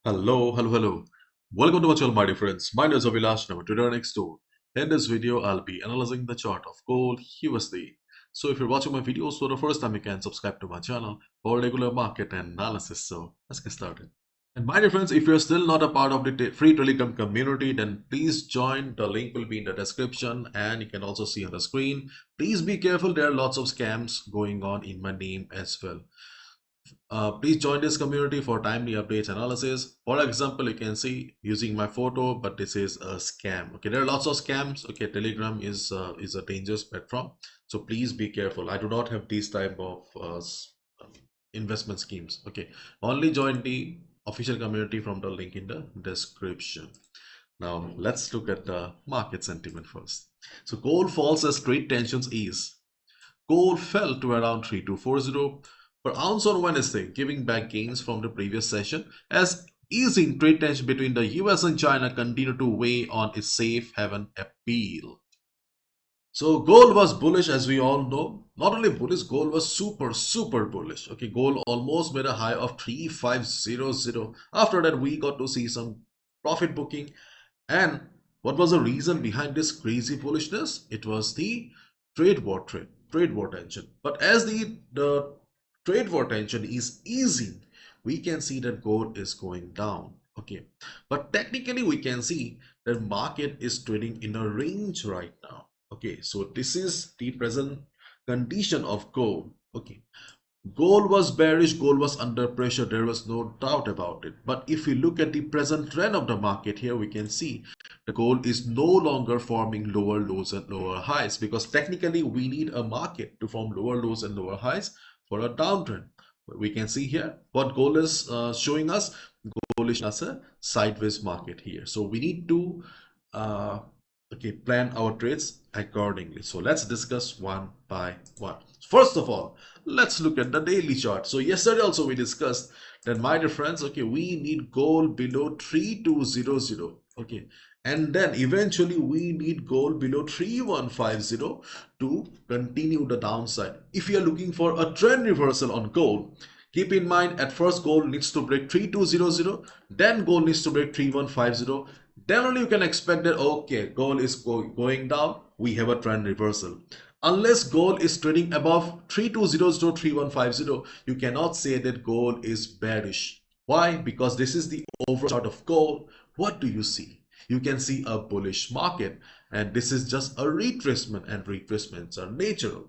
Hello. Welcome to my channel, my dear friends. My name is Avilash. Now, today next door. In this video, I'll be analyzing the chart of gold USD. So, if you're watching my videos for the first time, you can subscribe to my channel for regular market analysis. So, let's get started. And my dear friends, if you're still not a part of the free Telegram community, then please join. The link will be in the description, and you can also see on the screen. Please be careful. There are lots of scams going on in my name as well. Please join this community for timely updates analysis. For example, you can see using my photo, but this is a scam. Okay, there are lots of scams. Okay, Telegram is a dangerous platform, so please be careful. I do not have these type of investment schemes. Okay, only join the official community from the link in the description. Now let's look at the market sentiment first. So gold falls as trade tensions ease. Gold fell to around 3240 per ounce on Wednesday, giving back gains from the previous session as easing trade tension between the US and China continued to weigh on its safe haven appeal. So gold was bullish, as we all know. Not only bullish, gold was super bullish. Okay, gold almost made a high of 3500. After that, we got to see some profit booking. And what was the reason behind this crazy bullishness? It was the trade war tension. But as the trade war tension is easing, we can see that gold is going down. Okay, but technically we can see that market is trading in a range right now. Okay, so this is the present condition of gold. Okay, gold was bearish, gold was under pressure, there was no doubt about it. But if we look at the present trend of the market here, we can see the gold is no longer forming lower lows and lower highs, because technically we need a market to form lower lows and lower highs for a downtrend. We can see here what gold is showing us. Gold is showing us a sideways market here. So we need to plan our trades accordingly. So let's discuss one by one. First of all, let's look at the daily chart. So yesterday also we discussed that, my dear friends, okay, we need gold below 3200. Okay, and then eventually we need gold below 3150 to continue the downside. If you are looking for a trend reversal on gold, keep in mind at first gold needs to break 3200, then gold needs to break 3150. Then only you can expect that, okay, gold is going down, we have a trend reversal. Unless gold is trading above 3200, 3150, you cannot say that gold is bearish. Why? Because this is the overall chart of gold. What do you see? You can see a bullish market, and this is just a retracement, and retracements are natural.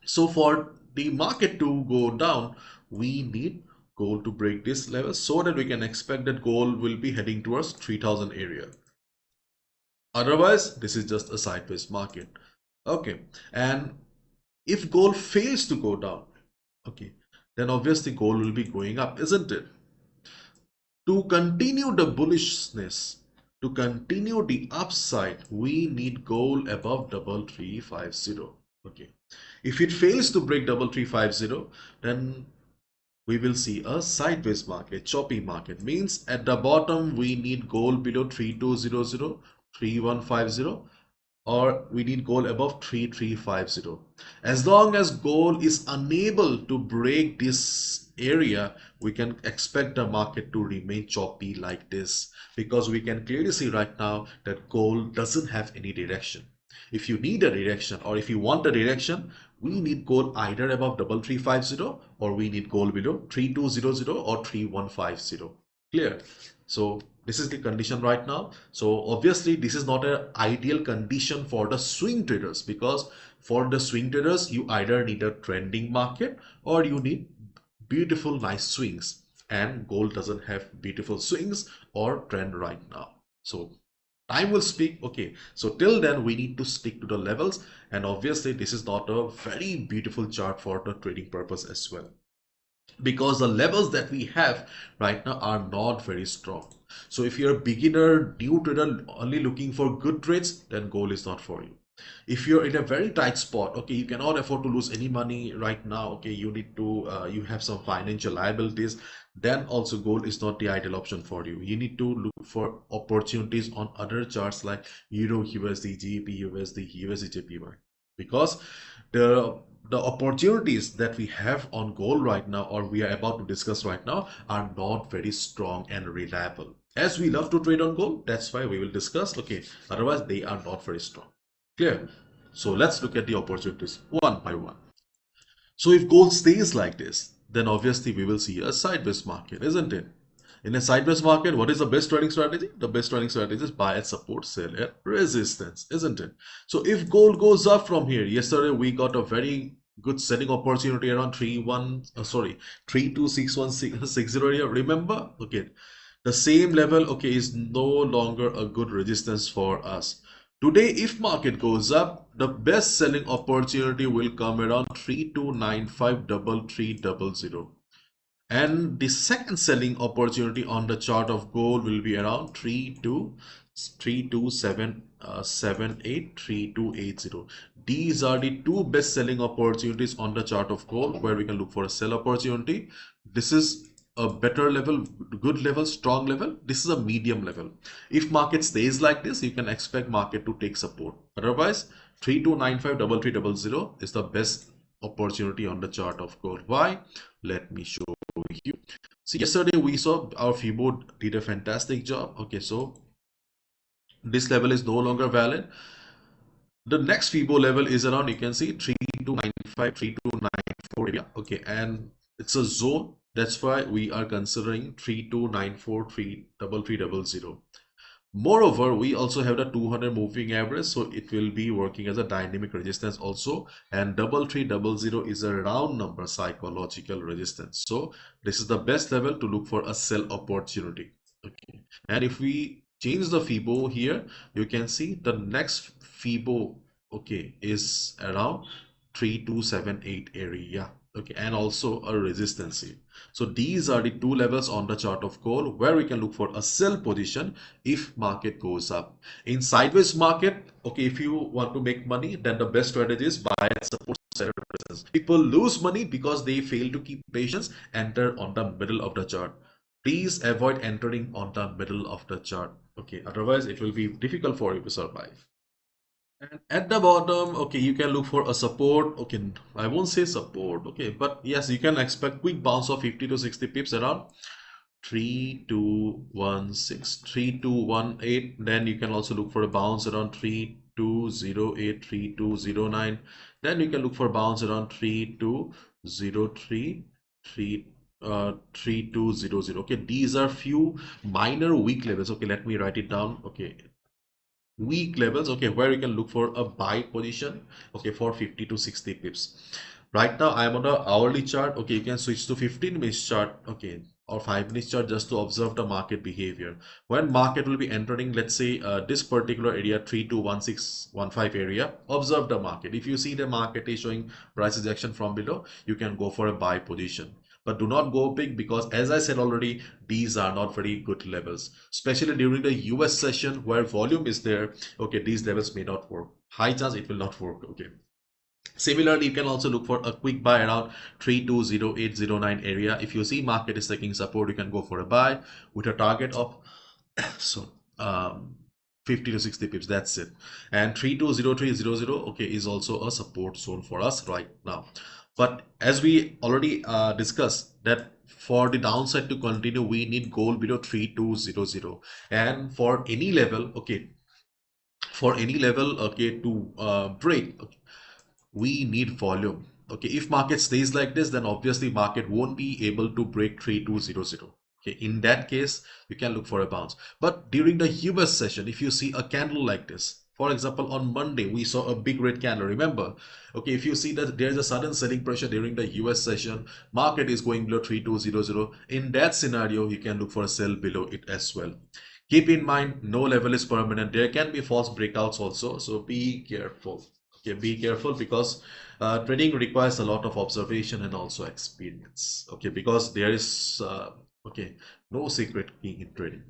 So for the market to go down, we need gold to break this level so that we can expect that gold will be heading towards 3000 area. Otherwise, this is just a sideways market. Okay, and if gold fails to go down, okay, then obviously gold will be going up, isn't it? To continue the bullishness, to continue the upside, we need gold above 3350. Okay, if it fails to break 3350, then we will see a sideways market, choppy market. Means at the bottom we need gold below 3200, 3150, or we need gold above 3350. As long as gold is unable to break this area, we can expect the market to remain choppy like this, because we can clearly see right now that gold doesn't have any direction. If you need a direction, or if you want a direction, we need gold either above 3350, or we need gold below 3200 or 3150. Clear? So this is the condition right now. So obviously this is not an ideal condition for the swing traders, because for the swing traders you either need a trending market or you need beautiful nice swings, and gold doesn't have beautiful swings or trend right now. So time will speak. Okay, so till then we need to stick to the levels, and obviously this is not a very beautiful chart for the trading purpose as well, because the levels that we have right now are not very strong. So if you're a beginner, new trader only looking for good trades, then gold is not for you. If you're in a very tight spot, okay, you cannot afford to lose any money right now, okay, you need to you have some financial liabilities, then also gold is not the ideal option for you. You need to look for opportunities on other charts like Euro USD, GBP USD, USD JPY, because the the opportunities that we have on gold right now, or we are about to discuss right now, are not very strong and reliable. As we love to trade on gold, that's why we will discuss. Okay, otherwise they are not very strong. Clear? So let's look at the opportunities one by one. So if gold stays like this, then obviously we will see a sideways market, isn't it? In a sideways market, what is the best trading strategy? The best trading strategy is buy at support, sell at resistance, isn't it? So if gold goes up from here, yesterday we got a very good selling opportunity around 326160 area. Remember? Okay. The same level, okay, is no longer a good resistance for us. Today, if market goes up, the best selling opportunity will come around 32953300. And the second selling opportunity on the chart of gold will be around 32783280. These are the two best selling opportunities on the chart of gold where we can look for a sell opportunity. This is a better level, good level, strong level. This is a medium level. If market stays like this, you can expect market to take support. Otherwise, 32953300 is the best opportunity on the chart of gold. Why? Let me show you. See, yesterday we saw our FIBO did a fantastic job. Okay, so this level is no longer valid. The next FIBO level is around, you can see 3295, 3294 area. Okay, and it's a zone. That's why we are considering 3294, 3300. Moreover, we also have the 200 moving average, so it will be working as a dynamic resistance also. And 3300 is a round number psychological resistance. So this is the best level to look for a sell opportunity. Okay, and if we change the FIBO here, you can see the next FIBO, okay, is around 3278 area. Okay, and also a resistance here. So these are the two levels on the chart of gold where we can look for a sell position if market goes up. In sideways market, okay, if you want to make money, then the best strategy is buy at support, sell at resistance. People lose money because they fail to keep patience. Enter on the middle of the chart. Please avoid entering on the middle of the chart. Okay, otherwise it will be difficult for you to survive. And at the bottom, okay, you can look for a support. Okay, I won't say support, okay, but yes, you can expect quick bounce of 50 to 60 pips around 3216, 3218. Then you can also look for a bounce around 3208, 3209. Then you can look for bounce around 3203, 3200. Okay, these are few minor weak levels. Okay, let me write it down. Okay, weak levels, okay, where you can look for a buy position, okay, for 50 to 60 pips. Right now I am on the hourly chart. Okay, you can switch to 15 minutes chart, okay, or 5 minutes chart, just to observe the market behavior. When market will be entering, let's say this particular area, 321615 area, observe the market. If you see the market is showing price rejection from below, you can go for a buy position, but do not go big, because as I said already, these are not very good levels, especially during the US session where volume is there. Okay, these levels may not work. High chance it will not work. Okay, similarly, you can also look for a quick buy around 320809 area. If you see market is taking support, you can go for a buy with a target of so 50 to 60 pips. That's it. And 320300, okay, is also a support zone for us right now. But as we already discussed, that for the downside to continue, we need gold below 3200. And for any level, okay, to break, okay, we need volume. Okay, if market stays like this, then obviously market won't be able to break 3200. Okay, in that case, you can look for a bounce. But during the US session, if you see a candle like this, for example, on Monday, we saw a big red candle. Remember, okay, if you see that there is a sudden selling pressure during the US session, market is going below 3200. In that scenario, you can look for a sell below it as well. Keep in mind, no level is permanent. There can be false breakouts also, so be careful. Okay, be careful, because trading requires a lot of observation and also experience. Okay, because there is okay, no secret key in trading.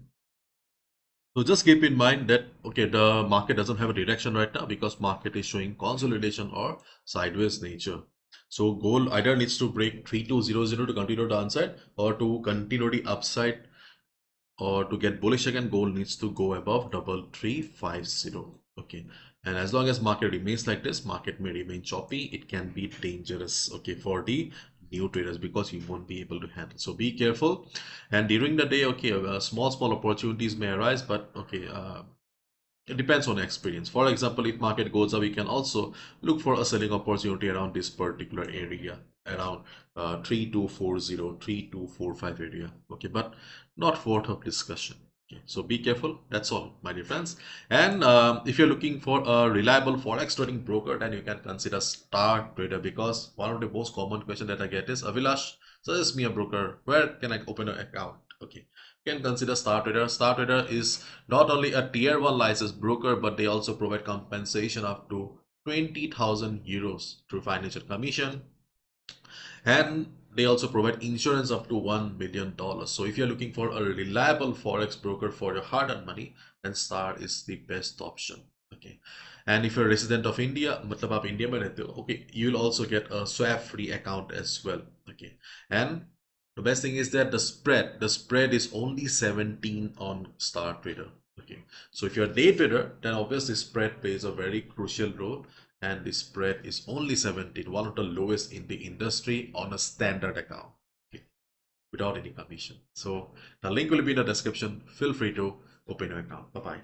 So just keep in mind that, okay, the market doesn't have a direction right now because market is showing consolidation or sideways nature. So gold either needs to break 3200 to continue the downside, or to continue the upside, or to get bullish again, gold needs to go above 3350. Okay, And as long as market remains like this, market may remain choppy. It can be dangerous, okay, for the new traders because you won't be able to handle. So be careful. And during the day, okay, small opportunities may arise, but okay, it depends on experience. For example, if market goes up, we can also look for a selling opportunity around this particular area, around 3240, 3245 area. Okay, but not worth of discussion. Okay, so be careful. That's all, my dear friends. And if you're looking for a reliable forex trading broker, then you can consider Star Trader, because one of the most common question that I get is, Avilash, suggest me a broker. Where can I open an account? Okay, you can consider Star Trader. Star Trader is not only a tier 1 licensed broker, but they also provide compensation up to 20,000 euros through financial commission, and they also provide insurance up to $1 million. So if you're looking for a reliable forex broker for your hard-earned money, then Star is the best option. Okay, and if you're a resident of India, मतलब आप India में रहते हो, okay, you'll also get a swap free account as well. Okay, and the best thing is that the spread is only 17 on Star Trader. Okay, so if you're a day trader, then obviously spread plays a very crucial role, and the spread is only 17, one of the lowest in the industry on a standard account, okay, without any commission. So the link will be in the description. Feel free to open your account. Bye bye.